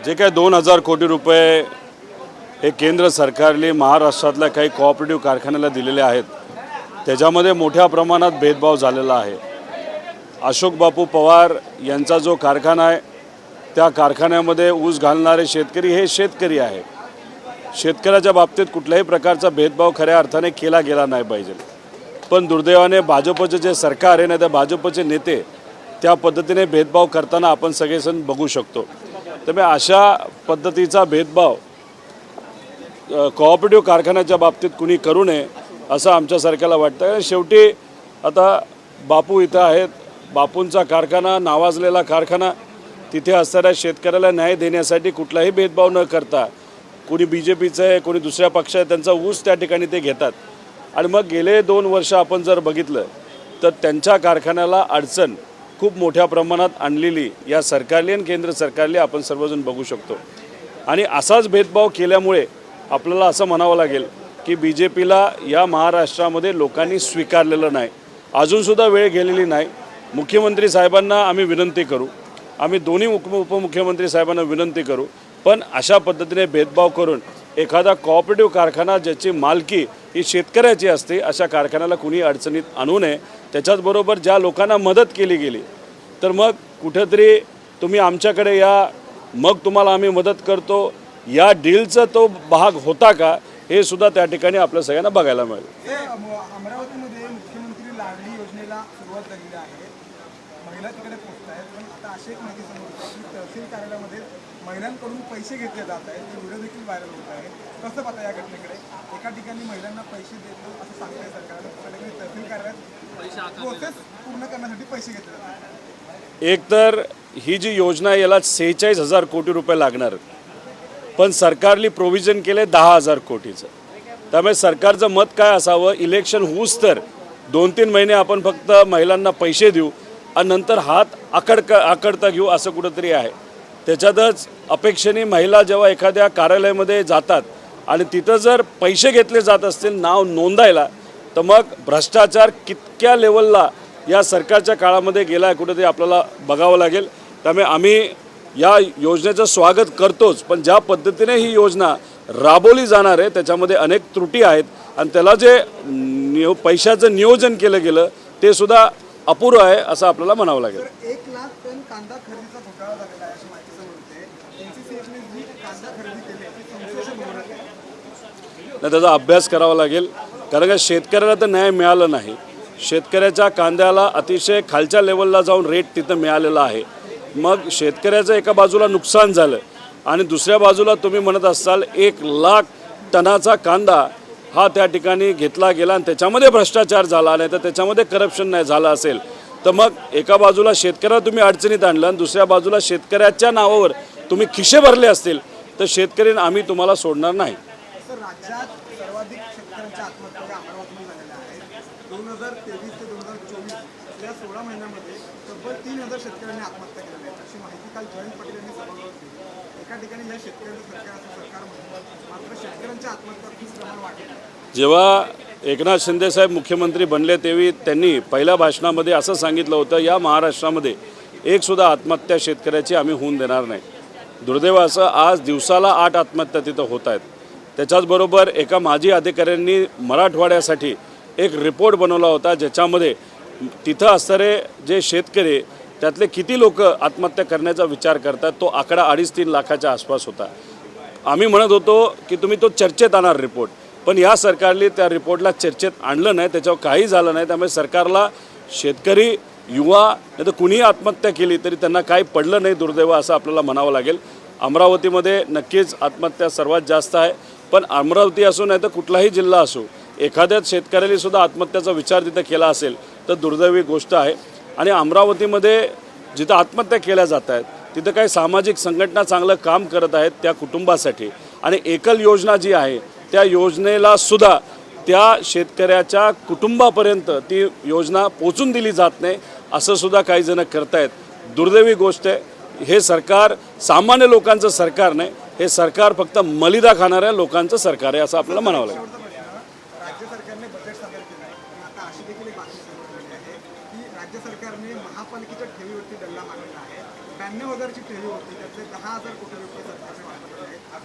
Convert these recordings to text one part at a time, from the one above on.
जे काही 2000 कोटी रुपये हे केंद्र सरकारने महाराष्ट्रातल्या काही कोऑपरेटिव्ह कारखान्याला दिलेले आहेत, त्याच्यामध्ये मोठ्या प्रमाणात भेदभाव झालेला आहे। अशोक बापू पवार यांचा जो कारखाना आहे त्या कारखान्यामध्ये ऊस घालणारे शेतकरी हे शेतकरी आहे। शेतकऱ्याच्या बाबतीत कुठल्याही प्रकारचा भेदभाव खऱ्या अर्थाने केला गेला नाही पाहिजे, पण दुर्दैवाने भाजपचे जे सरकार आहे ना, त्या भाजपचे नेते त्या पद्धतीने भेदभाव करताना आपण सगळेजण बघू शकतो। त्यामुळे अशा पद्धतीचा भेदभाव कोऑपरेटिव्ह कारखान्याच्या बाबतीत कुणी करू नये असं आमच्यासारख्याला वाटतं। शेवटी आता बापू इथं आहेत, बापूंचा कारखाना नावाजलेला कारखाना, तिथे असणाऱ्या शेतकऱ्याला न्याय देण्यासाठी कुठलाही भेदभाव न करता कोणी BJPचं आहे कोणी दुसऱ्या पक्ष आहे त्यांचा ऊस त्या ठिकाणी ते घेतात। आणि मग गेले 2 वर्ष आपण जर बघितलं तर त्यांच्या कारखान्याला अडचण खूप मोठ्या प्रमाणात आणलेली या सरकारने आणि केंद्र सरकारने आपण सर्वजण बघू शकतो। आणि असाच भेदभाव केल्यामुळे आपल्याला असं म्हणावं लागेल की BJPला या महाराष्ट्रामध्ये लोकांनी स्वीकारलेलं नाही, अजूनसुद्धा वेळ गेलेली नाही। मुख्यमंत्री साहेबांना आम्ही विनंती करू, आम्ही दोन्ही उपमुख्यमंत्री साहेबांना विनंती करू, पण अशा पद्धतीने भेदभाव करून एखादा कोऑपरेटिव्ह कारखाना ज्याची मालकी ही शेतकऱ्याची असते अशा कारखान्याला कुणी अडचणीत आणू नये। त्याच्याचबरोबर ज्या लोकांना मदत केली गेली तर मग कुठेतरी तुम्ही आमच्याकडे या, मग तुम्हाला आम्ही मदत करतो, या डीलचा तो भाग होता का हे सुद्धा त्या ठिकाणी आपल्या सगळ्यांना बघायला मिळेल। अमरावतीमध्ये मुख्यमंत्री लाडली योजनेला सुरुवात झालेली आहे, महिला तिकडे पोहोचत आहेत, पण आता अशी एक माहिती समोर येते की तहसील कार्यालयामध्ये महिलांकडून पैसे घेतले जात आहेत, ते व्हिडिओ देखील व्हायरल होत आहे। कसं पाहता या घटनेकडे? एका ठिकाणी महिलांना पैसे देतो असं सांगताय सरकारने, दुसऱ्या ठिकाणी तहसील कार्यालयात प्रोसेस पूर्ण करण्यासाठी पैसे घेतले जातात। एक तर ही जी योजना आहे याला 46,000 कोटी रुपये लागणार, पण सरकारने प्रोव्हिजन केले 10,000 कोटीचं। त्यामुळे सरकारचं मत काय असावं, इलेक्शन होऊस तर 2-3 महिने आपण फक्त महिलांना पैसे देऊ आणि नंतर हात आकडता घेऊ असं कुठंतरी आहे। त्याच्यातच अपेक्षेने महिला जेव्हा एखाद्या कार्यालयामध्ये जातात आणि तिथं जर पैसे घेतले जात असतील नाव नोंदायला, तर मग भ्रष्टाचार कितक्या लेवलला या सरकारच्या काळामध्ये गेला आहे कुठेतरी आपल्याला बघावं लागेल। त्यामुळे आम्ही या योजनेचं स्वागत करतोच, पण ज्या पद्धतीने ही योजना राबवली जाणार आहे त्याच्यामध्ये अनेक त्रुटी आहेत आणि त्याला जे पैशाचं नियोजन केलं गेलं ते सुद्धा अपुरं आहे असं आपल्याला म्हणावं लागेल। 1 लाख टन कांदा खरेदीचा घोटाळा झालेला आहे अशी माहिती समोर येते। NCCHने जी कांदा खरेदी केली ती संशयास्पद होणार आहे, त्याचा अभ्यास करावा लागेल, कारण का शेतकऱ्याला तर न्याय मिळाला नाही। शेतकऱ्याच्या कांद्याला अतिशय खालच्या लेवलला जाऊन रेट तिथं मिळालेला आहे, मग शेतकऱ्याचं एका बाजूला नुकसान झालं आणि दुसऱ्या बाजूला तुम्ही म्हणत असाल 1 लाख टनाचा कांदा हा त्या ठिकाणी घेतला गेला आणि त्याच्यामध्ये भ्रष्टाचार झाला नाही तर त्याच्यामध्ये करप्शन नाही झालं असेल, तर मग एका बाजूला शेतकऱ्याला तुम्ही अडचणीत आणलं आणि दुसऱ्या बाजूला शेतकऱ्याच्या नावावर तुम्ही खिशे भरले असतील तर शेतकरी आम्ही तुम्हाला सोडणार नाही। राज्यात सर्वाधिक शेतकऱ्यांच्या आत्महत्या अमरावतीमध्ये झालेल्या आहेत। 2023 ते 2024 या 16 महिन्यामध्ये तब्बल 3000 शेतकऱ्यांनी आत्महत्या केलेल्या आहेत अशी माहिती काल जयंत पाटील यांनी सभागृहात दिली। एका ठिकाणी या शेतकऱ्यांचं सरकार असं सरकार म्हणतात, मात्र शेतकऱ्यांच्या आत्महत्या खूप प्रमाण वाढले। जेव्हा एकनाथ शिंदे साहेब मुख्यमंत्री बनले तेव्हा त्यांनी पहिल्या भाषणामध्ये असं सांगितलं होतं, या महाराष्ट्रामध्ये एक सुद्धा आत्महत्या शेतकऱ्याची आम्ही होऊन देणार नाही। दुर्दैव असं आज दिवसाला 8 आत्महत्या तिथं होत आहेत। त्याच्याचबरोबर एका माजी अधिकाऱ्यांनी मराठवाड्यासाठी एक रिपोर्ट बनवला होता ज्याच्यामध्ये तिथं असणारे जे शेतकरी त्यातले किती लोक आत्महत्या करण्याचा विचार करतात तो आकडा 2.5-3 लाखाच्या आसपास होता। आम्ही म्हणत होतो की तुम्ही तो चर्चेत आणणार रिपोर्ट, पण या सरकारने त्या रिपोर्टला चर्चेत आणलं नाही, त्याच्यावर काही झालं नाही। त्यामुळे सरकारला शेतकरी, युवा नाही तर कुणीही आत्महत्या केली तरी त्यांना काही पडलं नाही, दुर्दैव असं आपल्याला म्हणावं लागेल। अमरावतीमध्ये नक्कीच आत्महत्या सर्वात जास्त आहे, पण अमरावती असो नाही तर कुठलाही जिल्हा असो एखाद्याच शेतकऱ्याने सुद्धा आत्महत्याचा विचार तिथं केला असेल तर दुर्दैवी गोष्ट आहे। आणि अमरावतीमध्ये जिथं आत्महत्या केल्या जात आहेत तिथं काही सामाजिक संघटना चांगलं काम करत आहेत त्या कुटुंबासाठी, आणि एकल योजना जी आहे त्या योजनेला सुद्धा त्या शेतकऱ्याच्या कुटुंबापर्यंत ती योजना पोचून दिली जात नाही असं सुद्धा काही जण करतायत। दुर्दैवी गोष्ट आहे। हे सरकार सामान्य लोकांचं सरकार नाही, हे सरकार फक्त मलिदा खाणाऱ्या लोकांचं सरकार आहे असं आपल्याला म्हणावं लागेल। राज्य सरकारने बजेट सादर केलं आहे आणि आता अशी देखील एक बातमी समोर आली आहे की राज्य सरकारने महापालिकेच्या ठेवीवरती डल्ला मारलेला आहे। 92,000ची ठेवी होती, त्यातले 10,000 कोटी रुपये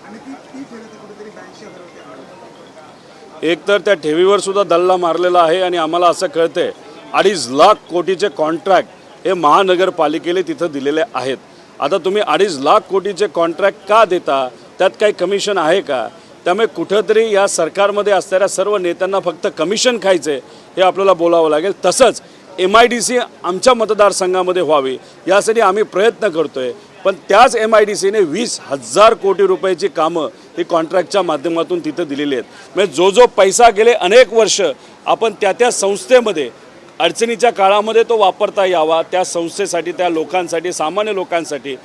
आणि ती ठेवी तर कुठेतरी 82,000 होते. एक तर त्या ठेवीवर सुद्धा दल्ला मारलेला आहे आणि आम्हाला असं कळतंय 2.5 लाख कोटीचे कॉन्ट्रॅक्ट हे महानगरपालिकेने तिथं दिलेले आहेत. आता तुम्ही 2.5 लाख कोटीचे कॉन्ट्रॅक्ट का देता? त्यात काही कमिशन आहे का? त्यामुळे कुठंतरी या सरकारमध्ये असणाऱ्या सर्व नेत्यांना फक्त कमिशन खायचे हे आपल्याला बोलावं लागेल. तसंच MIDC आमच्या मतदारसंघामध्ये व्हावी यासाठी आम्ही प्रयत्न करतोय. पण त्याच MIDCने 20,000 कोटी रुपयाची कामं ही कॉन्ट्रॅक्टच्या माध्यमातून तिथं दिलेली आहेत. म्हणजे जो पैसा गेले अनेक वर्ष आपण त्या संस्थेमध्ये अडचणीच्या काळामध्ये तो वापरता यावा, त्या संस्थेसाठी, त्या लोकांसाठी, सामान्य लोकांसाठी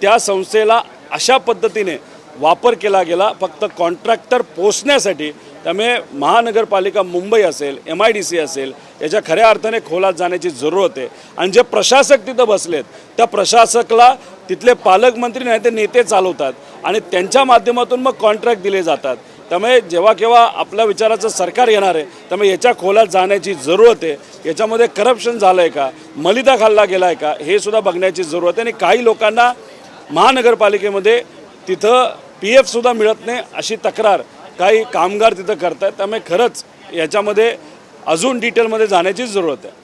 त्या संस्थेला अशा पद्धतीने वापर केला गेला फक्त कॉन्ट्रॅक्टर पोचण्यासाठी. त्यामुळे महानगरपालिका मुंबई असेल, MIDC असेल, याच्या खऱ्या अर्थाने खोलात जाण्याची जरूरत आहे. आणि जे प्रशासक तिथं बसलेत त्या प्रशासकला तिथले पालकमंत्री नाही ते नेते चालवतात आणि त्यांच्या माध्यमातून मग कॉन्ट्रॅक्ट दिले जातात. त्यामुळे जेव्हा केव्हा आपल्या विचाराचं सरकार येणार आहे त्यामुळे याच्या खोलात जाण्याची जरूरत आहे. याच्यामध्ये करप्शन झालं आहे का, मलिदा खाल्ला गेला आहे का, हे सुद्धा बघण्याची जरूरत आहे. आणि काही लोकांना महानगरपालिकेमध्ये तिथं PF सुद्धा मिळत नाही अशी तक्रार काही कामगार तिथं करतात. त्यामुळे खरंच याच्यामध्ये अजून डिटेलमध्ये जाण्याची जरूरत आहे.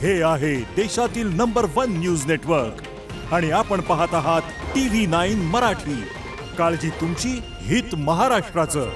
हे आहे देशातील नंबर 1 न्यूज नेटवर्क आणि आपण पाहत आहात TV9 मराठी. काळजी तुमची, हित महाराष्ट्राचं.